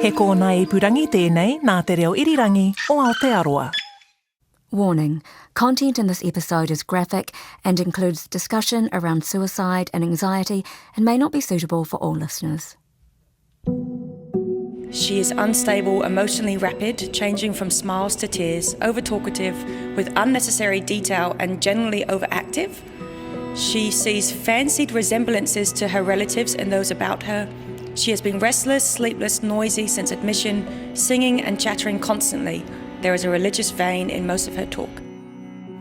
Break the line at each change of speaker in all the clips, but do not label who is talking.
He kōna ipurangi tēnei nā te reo irirangi o Aotearoa.
Warning, content in this episode is graphic and includes discussion around suicide and anxiety and may not be suitable for all listeners.
She is unstable, emotionally rapid, changing from smiles to tears, over-talkative, with unnecessary detail and generally overactive. She sees fancied resemblances to her relatives and those about her. She has been restless, sleepless, noisy since admission, singing and chattering constantly. There is a religious vein in most of her talk.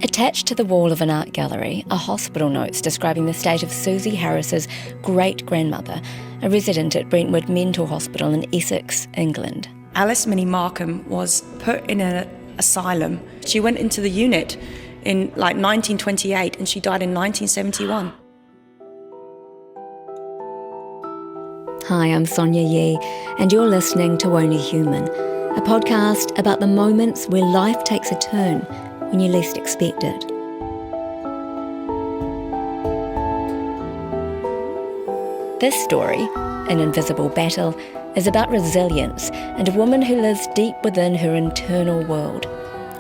Attached to the wall of an art gallery are hospital notes describing the state of Susie Harris's great-grandmother, a resident at Brentwood Mental Hospital in Essex, England.
Alice Minnie Markham was put in an asylum. She went into the unit in 1928 and she died in 1971.
Hi, I'm Sonia Yee, and you're listening to Only Human, a podcast about the moments where life takes a turn when you least expect it. This story, An Invisible Battle, is about resilience and a woman who lives deep within her internal world.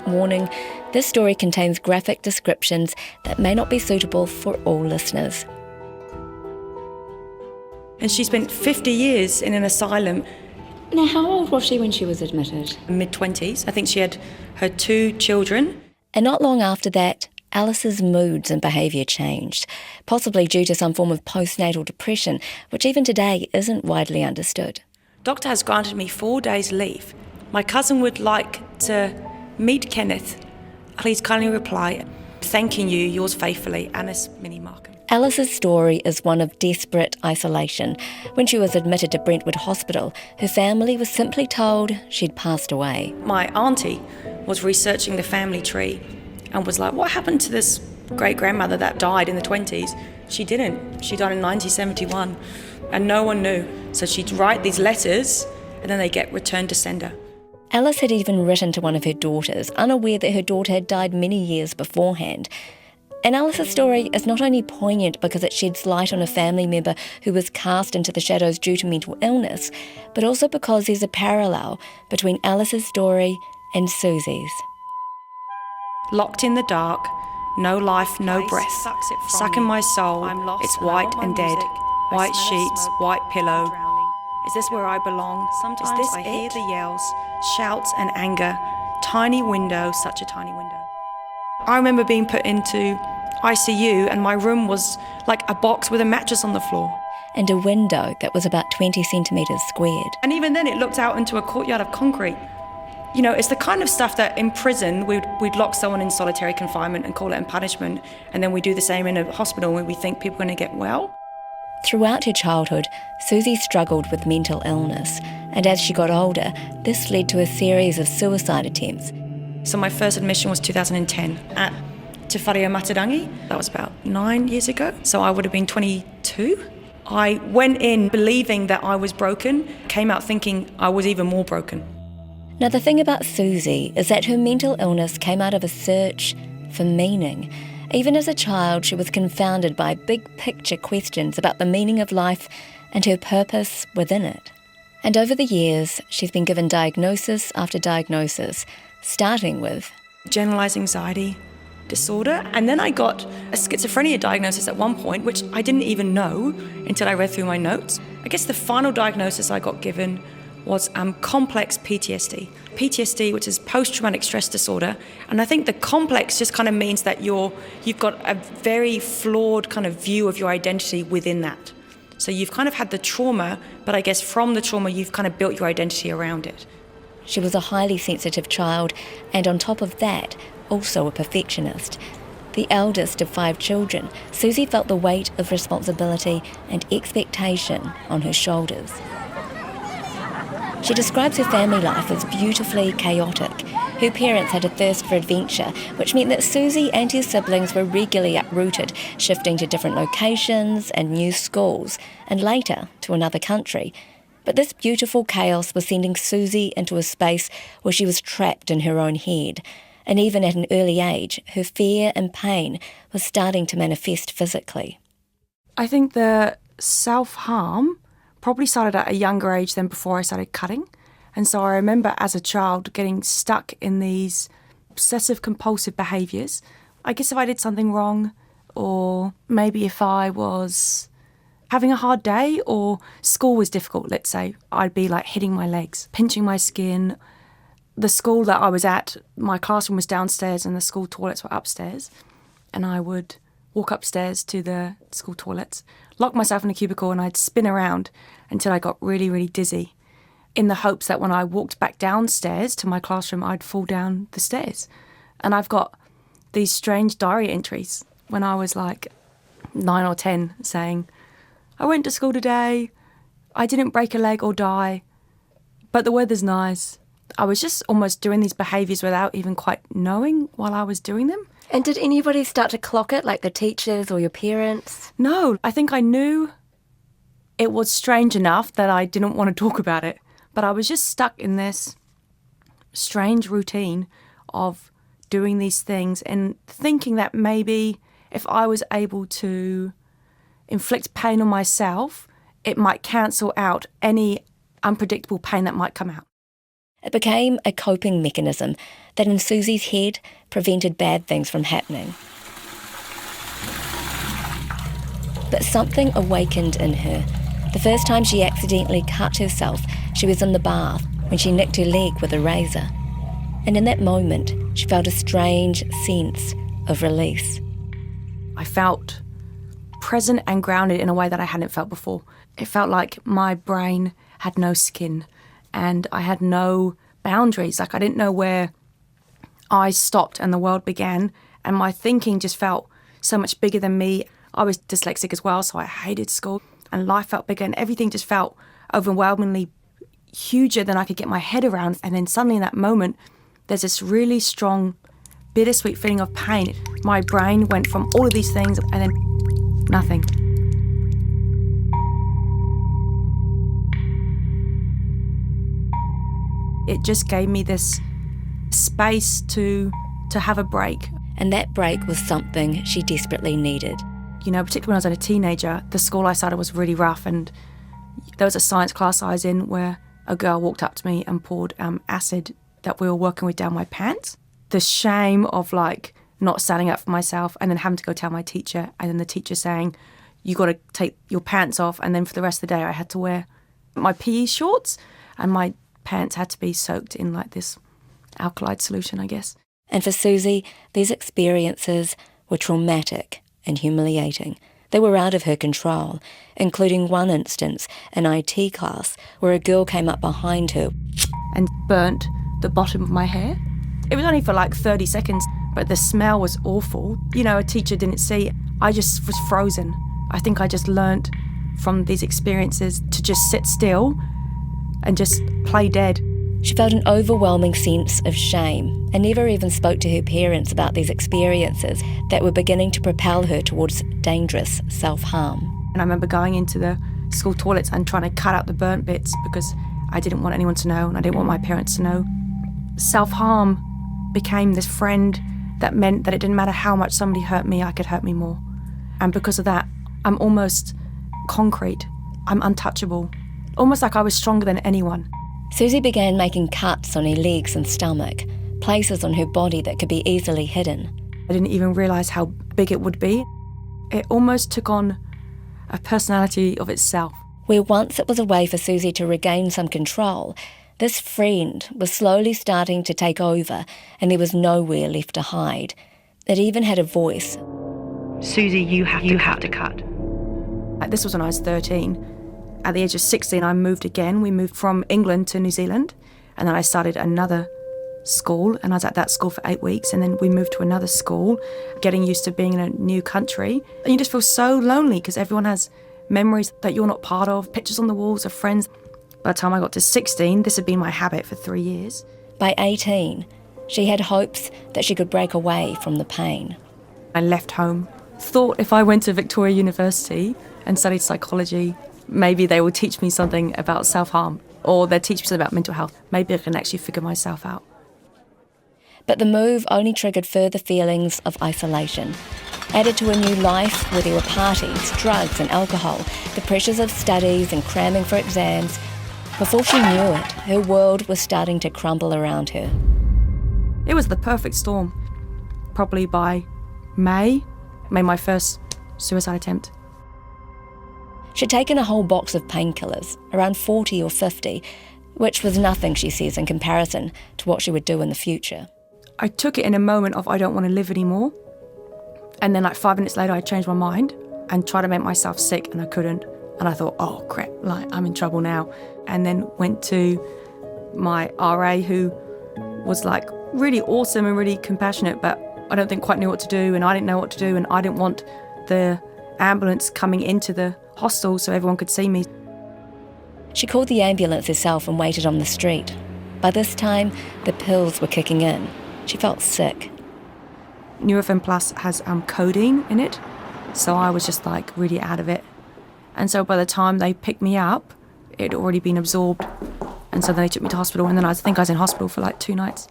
Warning, this story contains graphic descriptions that may not be suitable for all listeners.
And she spent 50 years in an asylum.
Now, how old was she when she was admitted?
Mid-20s. I think she had her 2 children.
And not long after that, Alice's moods and behaviour changed, possibly due to some form of postnatal depression, which even today isn't widely understood.
Doctor has granted me 4 days leave. My cousin would like to meet Kenneth. Please kindly reply, thanking you, yours faithfully, Alice Minnie Markham.
Alice's story is one of desperate isolation. When she was admitted to Brentwood Hospital, her family was simply told she'd passed away.
My auntie was researching the family tree and was like, what happened to this great-grandmother that died in the 20s? She didn't. She died in 1971 and no one knew. So she'd write these letters and then they get returned to sender.
Alice had even written to one of her daughters, unaware that her daughter had died many years beforehand. And Alice's story is not only poignant because it sheds light on a family member who was cast into the shadows due to mental illness, but also because there's a parallel between Alice's story and Susie's.
Locked in the dark, no life, no breath, sucking my soul, it's white and dead, white sheets, white pillow. Is this where I belong? Sometimes is this I hear the yells, shouts and anger, tiny window, such a tiny window. I remember being put into ICU and my room was like a box with a mattress on the floor.
And a window that was about 20 centimetres squared.
And even then it looked out into a courtyard of concrete. You know, it's the kind of stuff that in prison we'd lock someone in solitary confinement and call it a punishment, and then we do the same in a hospital where we think people are going to get well.
Throughout her childhood, Susie struggled with mental illness, and as she got older, this led to a series of suicide attempts.
So my first admission was 2010 at Te Whare o Matarangi. That was about 9 years ago. So I would have been 22. I went in believing that I was broken, came out thinking I was even more broken.
Now the thing about Susie is that her mental illness came out of a search for meaning. Even as a child, she was confounded by big picture questions about the meaning of life and her purpose within it. And over the years, she's been given diagnosis after diagnosis, starting with
generalised anxiety disorder. And then I got a schizophrenia diagnosis at one point, which I didn't even know until I read through my notes. I guess the final diagnosis I got given was complex PTSD. PTSD, which is post-traumatic stress disorder. And I think the complex just kind of means that you've got a very flawed kind of view of your identity within that. So you've kind of had the trauma, but I guess from the trauma, you've kind of built your identity around it.
She was a highly sensitive child, and on top of that, also a perfectionist. The eldest of 5 children, Susie felt the weight of responsibility and expectation on her shoulders. She describes her family life as beautifully chaotic. Her parents had a thirst for adventure, which meant that Susie and her siblings were regularly uprooted, shifting to different locations and new schools, and later to another country. But this beautiful chaos was sending Susie into a space where she was trapped in her own head. And even at an early age, her fear and pain was starting to manifest physically.
I think the self-harm probably started at a younger age than before I started cutting. And so I remember as a child getting stuck in these obsessive compulsive behaviours. I guess if I did something wrong, or maybe if I was having a hard day or school was difficult, let's say, I'd be like hitting my legs, pinching my skin. The school that I was at, my classroom was downstairs and the school toilets were upstairs. And I would walk upstairs to the school toilets, lock myself in a cubicle, and I'd spin around until I got really, really dizzy, in the hopes that when I walked back downstairs to my classroom, I'd fall down the stairs. And I've got these strange diary entries when I was like 9 or 10 saying, I went to school today, I didn't break a leg or die, but the weather's nice. I was just almost doing these behaviours without even quite knowing while I was doing them.
And did anybody start to clock it, like the teachers or your parents?
No, I think I knew it was strange enough that I didn't want to talk about it. But I was just stuck in this strange routine of doing these things and thinking that maybe if I was able to inflict pain on myself, it might cancel out any unpredictable pain that might come out.
It became a coping mechanism that in Susie's head prevented bad things from happening. But something awakened in her. The first time she accidentally cut herself, she was in the bath when she nicked her leg with a razor. And in that moment, she felt a strange sense of release.
I felt present and grounded in a way that I hadn't felt before. It felt like my brain had no skin and I had no boundaries. Like I didn't know where I stopped and the world began, and my thinking just felt so much bigger than me. I was dyslexic as well, so I hated school, and life felt bigger and everything just felt overwhelmingly huger than I could get my head around. And then suddenly in that moment, there's this really strong, bittersweet feeling of pain. My brain went from all of these things and then nothing. It just gave me this space to have a break.
And that break was something she desperately needed.
You know, particularly when I was a teenager, the school I started was really rough, and there was a science class I was in where a girl walked up to me and poured acid that we were working with down my pants. The shame of like not standing up for myself and then having to go tell my teacher, and then the teacher saying, you got to take your pants off, and then for the rest of the day I had to wear my PE shorts and my pants had to be soaked in like this alkali solution, I guess.
And for Susie, these experiences were traumatic and humiliating. They were out of her control, including one instance, an IT class, where a girl came up behind her
and burnt the bottom of my hair. It was only for like 30 seconds, but the smell was awful. You know, a teacher didn't see. I just was frozen. I think I just learnt from these experiences to just sit still and just play dead.
She felt an overwhelming sense of shame and never even spoke to her parents about these experiences that were beginning to propel her towards dangerous self-harm.
And I remember going into the school toilets and trying to cut out the burnt bits because I didn't want anyone to know and I didn't want my parents to know. Self-harm became this friend that meant that it didn't matter how much somebody hurt me, I could hurt me more. And because of that, I'm almost concrete. I'm untouchable. Almost like I was stronger than anyone.
Susie began making cuts on her legs and stomach, places on her body that could be easily hidden.
I didn't even realise how big it would be. It almost took on a personality of itself.
Where once it was a way for Susie to regain some control, this friend was slowly starting to take over and there was nowhere left to hide. It even had a voice.
Susie, you have to cut. This was when I was 13. At the age of 16, I moved again. We moved from England to New Zealand, and then I started another school, and I was at that school for 8 weeks, and then we moved to another school, getting used to being in a new country. And you just feel so lonely because everyone has memories that you're not part of, pictures on the walls of friends. By the time I got to 16, this had been my habit for 3 years.
By 18, she had hopes that she could break away from the pain.
I left home, thought if I went to Victoria University and studied psychology, maybe they will teach me something about self-harm, or they'll teach me something about mental health. Maybe I can actually figure myself out.
But the move only triggered further feelings of isolation. Added to a new life where there were parties, drugs and alcohol, the pressures of studies and cramming for exams, Before she knew it, her world was starting to crumble around her.
It was the perfect storm. Probably by May, I made my first suicide attempt.
She'd taken a whole box of painkillers, around 40 or 50, which was nothing, she says, in comparison to what she would do in the future.
I took it in a moment of I don't want to live anymore. And then like 5 minutes later, I changed my mind and tried to make myself sick, and I couldn't. And I thought, oh crap, like I'm in trouble now. And then went to my RA, who was like really awesome and really compassionate, but I don't think quite knew what to do, and I didn't know what to do, and I didn't want the ambulance coming into the hostel so everyone could see me.
She called the ambulance herself and waited on the street. By this time, the pills were kicking in. She felt sick.
Nurofen Plus has codeine in it, so I was just like really out of it. And so by the time they picked me up, it had already been absorbed. And so then they took me to hospital, and then I think I was in hospital for like 2 nights.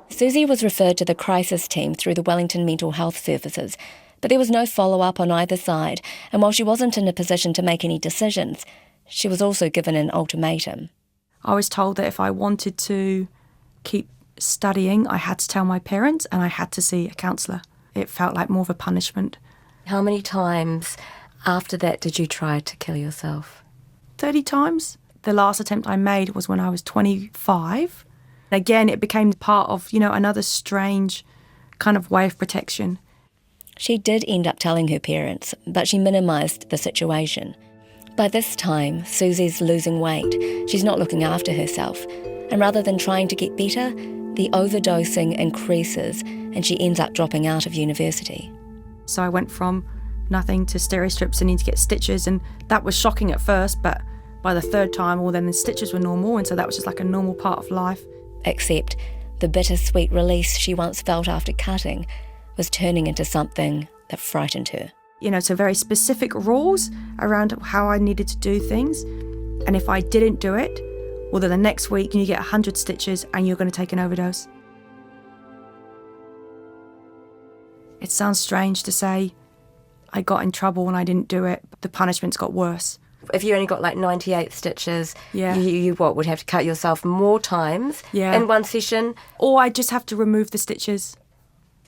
Susie was referred to the crisis team through the Wellington Mental Health Services, but there was no follow-up on either side, and while she wasn't in a position to make any decisions, she was also given an ultimatum.
I was told that if I wanted to keep studying, I had to tell my parents and I had to see a counsellor. It felt like more of a punishment.
How many times after that did you try to kill yourself?
30 times. The last attempt I made was when I was 25. Again, it became part of, another strange kind of way of protection.
She did end up telling her parents, but she minimised the situation. By this time, Susie's losing weight. She's not looking after herself. And rather than trying to get better, the overdosing increases and she ends up dropping out of university.
So I went from nothing to stereo strips and need to get stitches, and that was shocking at first, but by the 3rd time, well, then the stitches were normal, and so that was just like a normal part of life.
Except the bittersweet release she once felt after cutting was turning into something that frightened her.
So very specific rules around how I needed to do things. And if I didn't do it, well, then the next week you get 100 stitches and you're going to take an overdose. It sounds strange to say I got in trouble when I didn't do it. The punishments got worse.
If you only got like 98 stitches,
Yeah.
you would have to cut yourself more times in one session?
Or I just have to remove the stitches.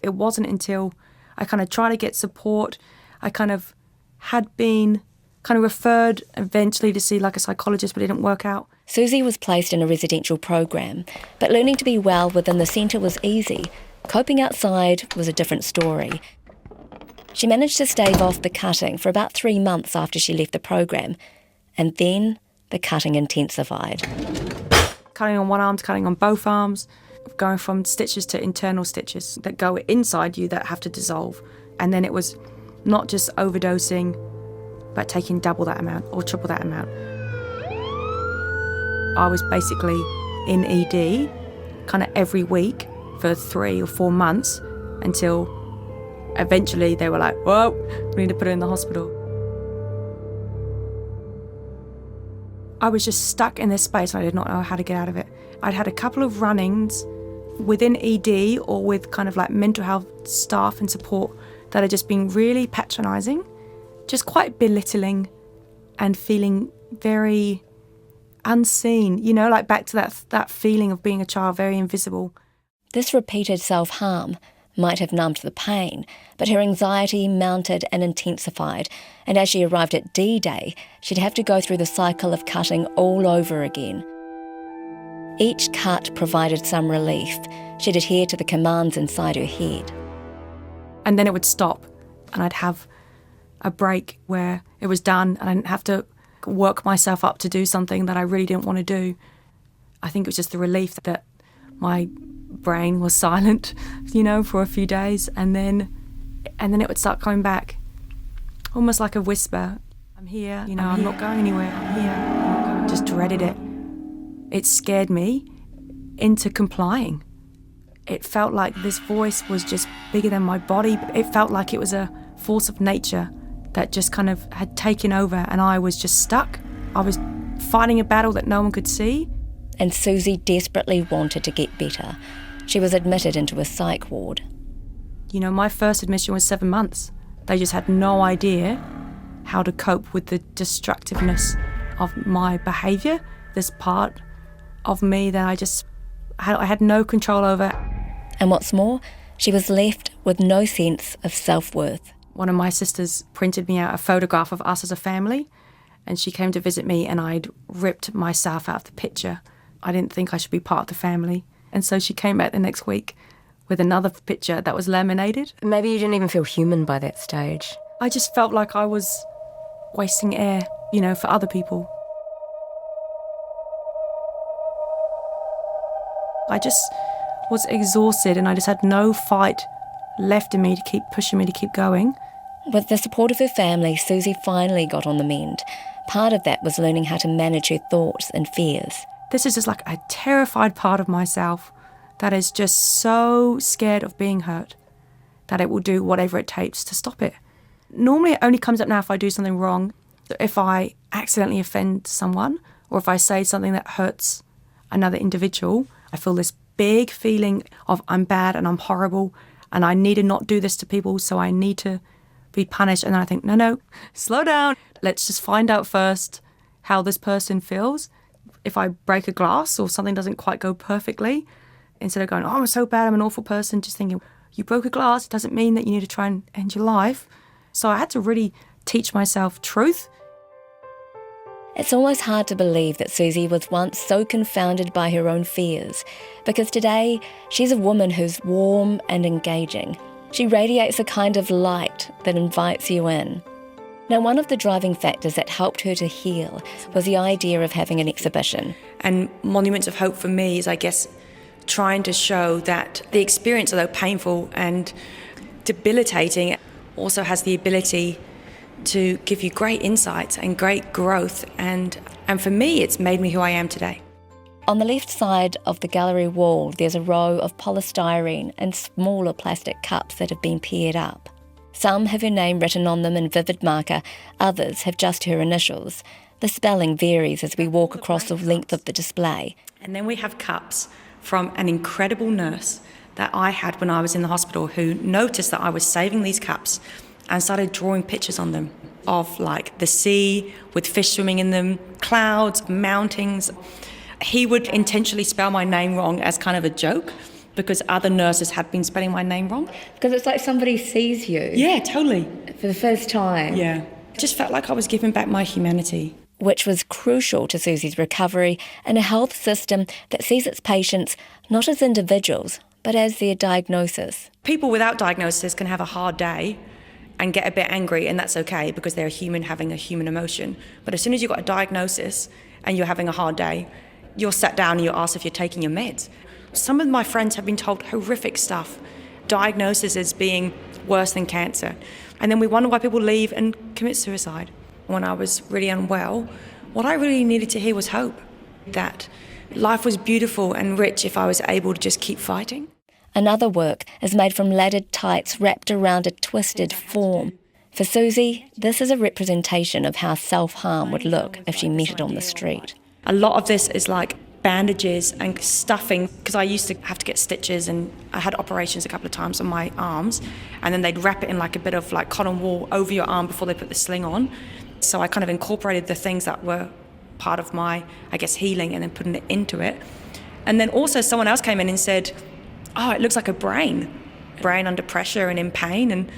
It wasn't until I kind of tried to get support. I kind of had been referred eventually to see like a psychologist, but it didn't work out.
Susie was placed in a residential program, but learning to be well within the centre was easy. Coping outside was a different story. She managed to stave off the cutting for about 3 months after she left the program, and then the cutting intensified.
Cutting on one arm to cutting on both arms, going from stitches to internal stitches that go inside you that have to dissolve. And then it was not just overdosing, but taking double that amount or triple that amount. I was basically in ED kind of every week for 3 or 4 months until eventually they were like, whoa, we need to put her in the hospital. I was just stuck in this space and I did not know how to get out of it. I'd had a couple of run-ins within ED or with kind of like mental health staff and support that had just been really patronising, just quite belittling and feeling very unseen, like back to that feeling of being a child, very invisible.
This repeated self-harm might have numbed the pain, but her anxiety mounted and intensified, and as she arrived at D-Day, she'd have to go through the cycle of cutting all over again. Each cut provided some relief. She'd adhere to the commands inside her head.
And then it would stop, and I'd have a break where it was done, and I didn't have to work myself up to do something that I really didn't want to do. I think it was just the relief that my brain was silent, for a few days, and then it would start coming back, almost like a whisper. I'm here, I'm not going anywhere. I'm here. I'm not going. Just dreaded it. It scared me into complying. It felt like this voice was just bigger than my body. It felt like it was a force of nature that just kind of had taken over, and I was just stuck. I was fighting a battle that no one could see.
And Susie desperately wanted to get better. She was admitted into a psych ward.
My first admission was 7 months. They just had no idea how to cope with the destructiveness of my behaviour, this part of me that I had no control over.
And what's more, she was left with no sense of self-worth.
One of my sisters printed me out a photograph of us as a family, and she came to visit me, and I'd ripped myself out of the picture. I didn't think I should be part of the family. And so she came back the next week with another picture that was laminated.
Maybe you didn't even feel human by that stage.
I just felt like I was wasting air, for other people. I just was exhausted, and I just had no fight left in me to keep pushing me to keep going.
With the support of her family, Susie finally got on the mend. Part of that was learning how to manage her thoughts and fears.
This is just like a terrified part of myself that is just so scared of being hurt that it will do whatever it takes to stop it. Normally it only comes up now if I do something wrong. If I accidentally offend someone, or if I say something that hurts another individual, I feel this big feeling of I'm bad and I'm horrible and I need to not do this to people, so I need to be punished. And then I think, no, slow down. Let's just find out first how this person feels. If I break a glass or something doesn't quite go perfectly, instead of going, oh, I'm so bad, I'm an awful person, just thinking, you broke a glass, it doesn't mean that you need to try and end your life. So I had to really teach myself truth.
It's almost hard to believe that Susie was once so confounded by her own fears, because today she's a woman who's warm and engaging. She radiates a kind of light that invites you in. Now, one of the driving factors that helped her to heal was the idea of having an exhibition.
And Monuments of Hope for me is, I guess, trying to show that the experience, although painful and debilitating, also has the ability to give you great insights and great growth. And for me, it's made me who I am today.
On the left side of the gallery wall, there's a row of polystyrene and smaller plastic cups that have been paired up. Some have her name written on them in vivid marker, others have just her initials. The spelling varies as we walk across the length of the display.
And then we have cups from an incredible nurse that I had when I was in the hospital, who noticed that I was saving these cups and started drawing pictures on them of like the sea with fish swimming in them, clouds, mountains. He would intentionally spell my name wrong as kind of a joke because other nurses had been spelling my name wrong.
Because it's like somebody sees you.
Yeah, totally.
For the first time.
Yeah. I just felt like I was giving back my humanity.
Which was crucial to Susie's recovery in a health system that sees its patients not as individuals, but as their diagnosis.
People without diagnosis can have a hard day and get a bit angry, and that's okay because they're a human having a human emotion. But as soon as you've got a diagnosis and you're having a hard day, you're sat down and you're asked if you're taking your meds. Some of my friends have been told horrific stuff, diagnosis as being worse than cancer. And then we wonder why people leave and commit suicide. When I was really unwell, what I really needed to hear was hope, that life was beautiful and rich if I was able to just keep fighting.
Another work is made from laddered tights wrapped around a twisted form. For Susie, this is a representation of how self-harm would look if she met it on the street.
A lot of this is like bandages and stuffing, because I used to have to get stitches, and I had operations a couple of times on my arms, and then they'd wrap it in like a bit of like cotton wool over your arm before they put the sling on. So I kind of incorporated the things that were part of my, I guess, healing, and then putting it into it. And then also someone else came in and said, oh, it looks like a brain under pressure and in pain, and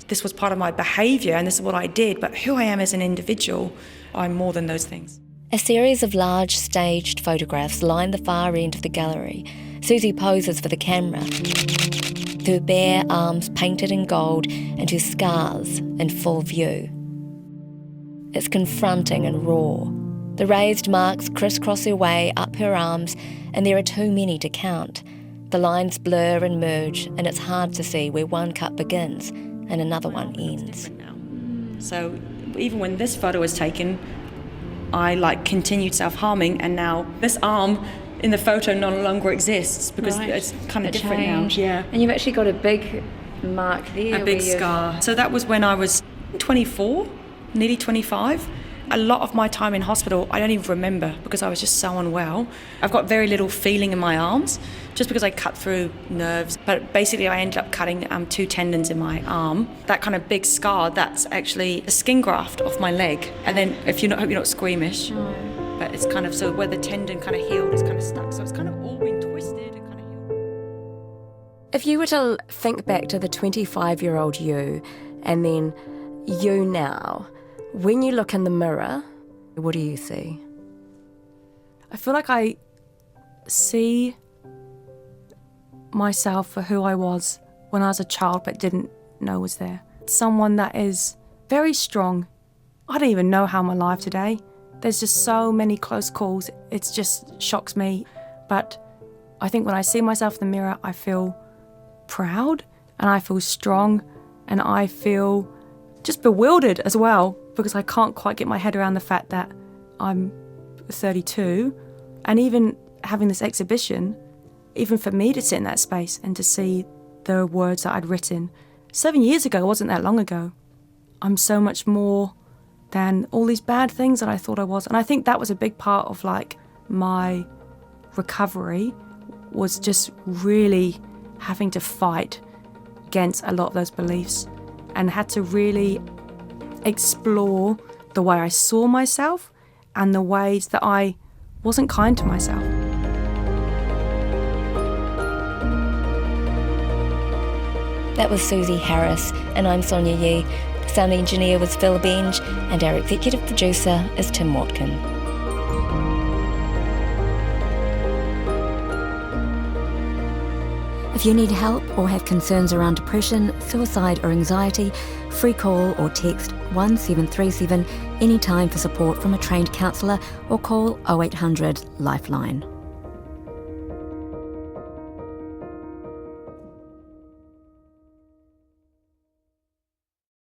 this was part of my behaviour and this is what I did, but who I am as an individual, I'm more than those things.
A series of large staged photographs line the far end of the gallery. Susie poses for the camera, her bare arms painted in gold and her scars in full view. It's confronting and raw. The raised marks crisscross her way up her arms, and there are too many to count. The lines blur and merge, and it's hard to see where one cut begins and another one ends.
So even when this photo was taken, I continued self-harming, and now this arm in the photo no longer exists because it's kind of different now. Yeah.
And you've actually got a big mark there.
A big scar. So that was when I was 24, nearly 25. A lot of my time in hospital, I don't even remember because I was just so unwell. I've got very little feeling in my arms just because I cut through nerves. But basically I ended up cutting 2 tendons in my arm. That kind of big scar, that's actually a skin graft off my leg. And then if you're not, hope you're not squeamish, but it's kind of, so where the tendon kind of healed is kind of stuck. So it's kind of all been twisted and kind of healed.
If you were to think back to the 25-year-old you and then you now, when you look in the mirror, what do you see?
I feel like I see myself for who I was when I was a child but didn't know was there. Someone that is very strong. I don't even know how I'm alive today. There's just so many close calls. It just shocks me. But I think when I see myself in the mirror, I feel proud and I feel strong and I feel just bewildered as well, because I can't quite get my head around the fact that I'm 32, and even having this exhibition, even for me to sit in that space and to see the words that I'd written 7 years ago wasn't that long ago. I'm so much more than all these bad things that I thought I was. And I think that was a big part of like my recovery, was just really having to fight against a lot of those beliefs, and had to really explore the way I saw myself and the ways that I wasn't kind to myself.
That was Susie Harris, and I'm Sonia Yee. The sound engineer was Phil Benge, and our executive producer is Tim Watkin. If you need help or have concerns around depression, suicide or anxiety, free call or text 1737 anytime for support from a trained counsellor, or call 0800 Lifeline.